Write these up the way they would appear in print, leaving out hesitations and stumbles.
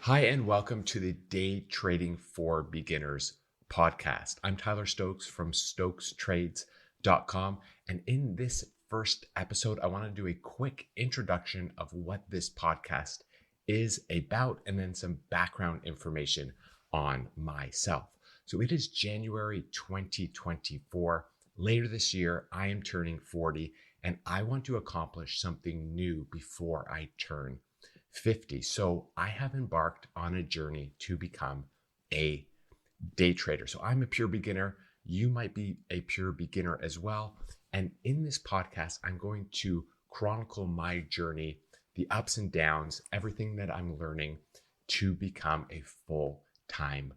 Hi, and welcome to the Day Trading for Beginners podcast. I'm Tyler Stokes from StokesTrades.com. And in this first episode, I want to do a quick introduction of what this podcast is about and then some background information on myself. So it is January 2024. Later this year, I am turning 40 and I want to accomplish something new before I turn 50. So I have embarked on a journey to become a day trader. So I'm a pure beginner. You might be a pure beginner as well. And in this podcast, I'm going to chronicle my journey, the ups and downs, everything that I'm learning to become a full-time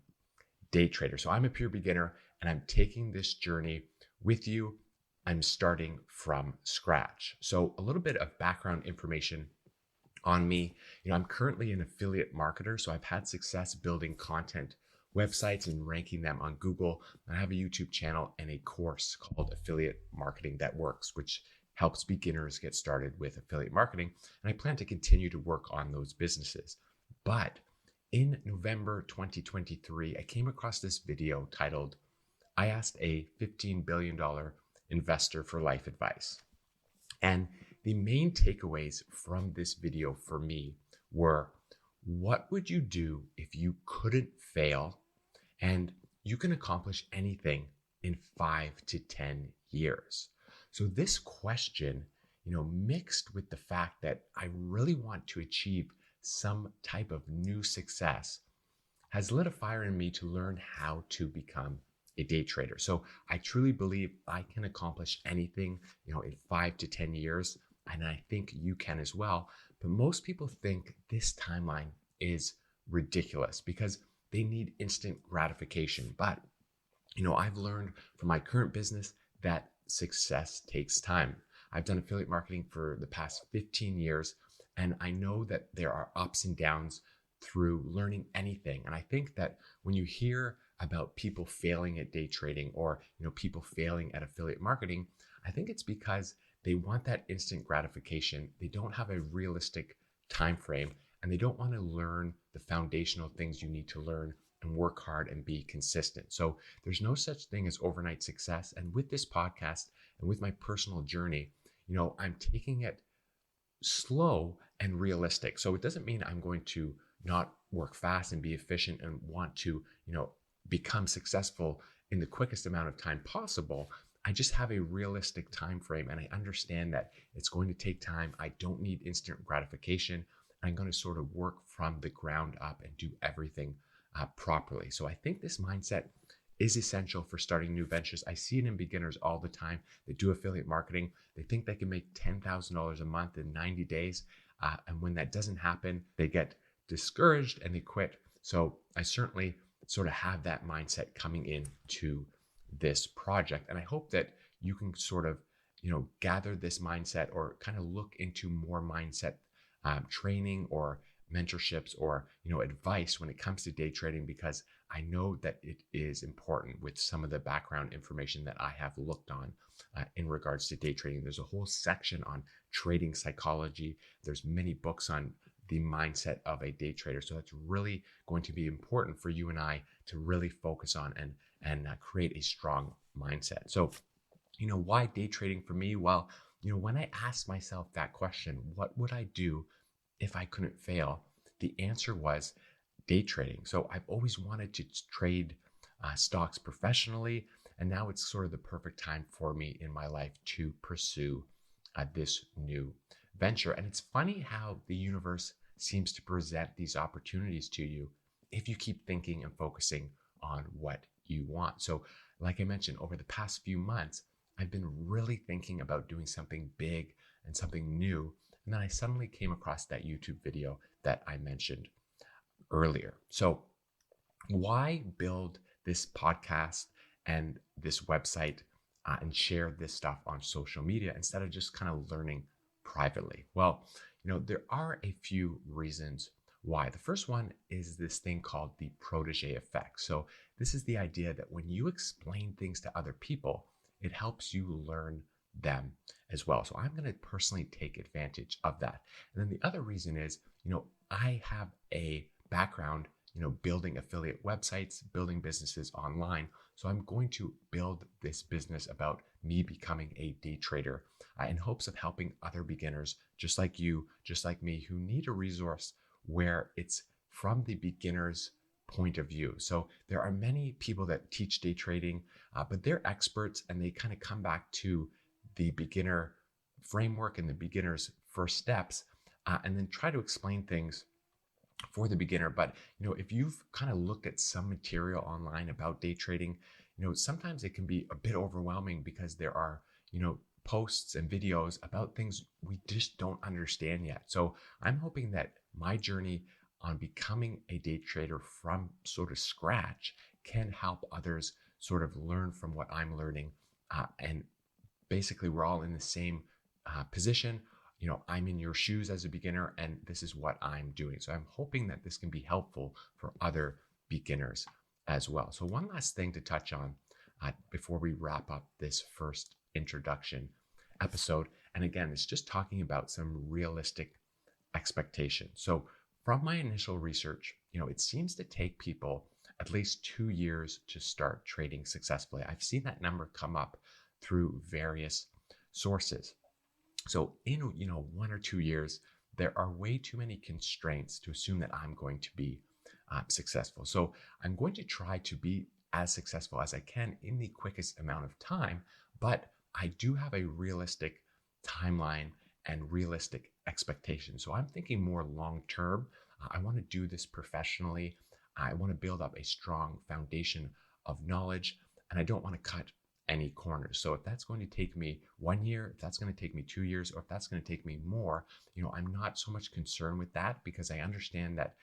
day trader. So I'm a pure beginner and I'm taking this journey with you. I'm starting from scratch. So a little bit of background information on me. I'm currently an affiliate marketer, so I've had success building content websites and ranking them on Google. I have a YouTube channel and a course called Affiliate Marketing That Works, which helps beginners get started with affiliate marketing. And I plan to continue to work on those businesses. But in November 2023, I came across this video titled, I asked a $15 billion investor for life advice. And the main takeaways from this video for me were, what would you do if you couldn't fail and you can accomplish anything in 5 to 10 years? So this question, mixed with the fact that I really want to achieve some type of new success, has lit a fire in me to learn how to become a day trader. So I truly believe I can accomplish anything, in 5 to 10 years. And I think you can as well. But most people think this timeline is ridiculous because they need instant gratification. But, I've learned from my current business that success takes time. I've done affiliate marketing for the past 15 years, and I know that there are ups and downs through learning anything. And I think that when you hear about people failing at day trading or, people failing at affiliate marketing, I think it's because they want that instant gratification. They don't have a realistic time frame, and they don't want to learn the foundational things you need to learn and work hard and be consistent. So there's no such thing as overnight success. And with this podcast and with my personal journey, I'm taking it slow and realistic. So it doesn't mean I'm going to not work fast and be efficient and want to, become successful in the quickest amount of time possible. I just have a realistic time frame, and I understand that it's going to take time. I don't need instant gratification. I'm going to sort of work from the ground up and do everything properly. So I think this mindset is essential for starting new ventures. I see it in beginners all the time. They do affiliate marketing. They think they can make $10,000 a month in 90 days. And when that doesn't happen, they get discouraged and they quit. So I certainly sort of have that mindset coming into this project. And I hope that you can sort of, gather this mindset or kind of look into more mindset training or mentorships or, advice when it comes to day trading, because I know that it is important with some of the background information that I have looked on in regards to day trading. There's a whole section on trading psychology. There's many books on the mindset of a day trader. So that's really going to be important for you and I to really focus on and create a strong mindset. So, why day trading for me? Well, when I asked myself that question, what would I do if I couldn't fail? The answer was day trading. So I've always wanted to trade stocks professionally, and now it's sort of the perfect time for me in my life to pursue this new venture. And it's funny how the universe seems to present these opportunities to you if you keep thinking and focusing on what you want. So like I mentioned, over the past few months, I've been really thinking about doing something big and something new. And then I suddenly came across that YouTube video that I mentioned earlier. So why build this podcast and this website and share this stuff on social media instead of just kind of learning privately? Well, there are a few reasons why. The first one is this thing called the protege effect. So this is the idea that when you explain things to other people, it helps you learn them as well. So I'm going to personally take advantage of that. And then the other reason is, I have a background, building affiliate websites, building businesses online. So I'm going to build this business about me becoming a day trader in hopes of helping other beginners just like you, just like me, who need a resource where it's from the beginner's point of view. So there are many people that teach day trading, but they're experts and they kind of come back to the beginner framework and the beginner's first steps, and then try to explain things for the beginner. But if you've kind of looked at some material online about day trading, sometimes it can be a bit overwhelming because there are posts and videos about things we just don't understand yet. So I'm hoping that my journey on becoming a day trader from sort of scratch can help others sort of learn from what I'm learning, and basically we're all in the same position. I'm in your shoes as a beginner, and this is what I'm doing. So I'm hoping that this can be helpful for other beginners as well. So one last thing to touch on before we wrap up this first introduction episode. And again, it's just talking about some realistic expectations. So from my initial research, it seems to take people at least 2 years to start trading successfully. I've seen that number come up through various sources. So in 1 or 2 years, there are way too many constraints to assume that I'm going to be successful. So I'm going to try to be as successful as I can in the quickest amount of time, but I do have a realistic timeline and realistic expectations. So I'm thinking more long term. I want to do this professionally. I want to build up a strong foundation of knowledge, and I don't want to cut any corners. So if that's going to take me 1 year, if that's going to take me 2 years, or if that's going to take me more, I'm not so much concerned with that, because I understand that,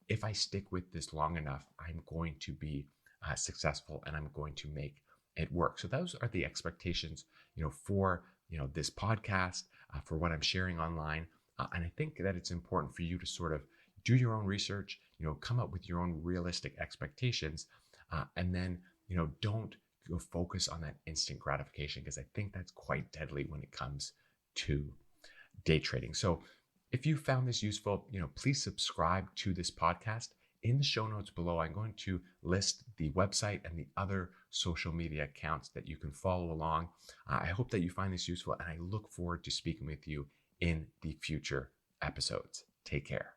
if I stick with this long enough, I'm going to be successful and I'm going to make it work. So those are the expectations, for, this podcast, for what I'm sharing online. And I think that it's important for you to sort of do your own research, come up with your own realistic expectations, and then, don't go focus on that instant gratification, because I think that's quite deadly when it comes to day trading. So if you found this useful, please subscribe to this podcast. In the show notes below, I'm going to list the website and the other social media accounts that you can follow along. I hope that you find this useful, and I look forward to speaking with you in the future episodes. Take care.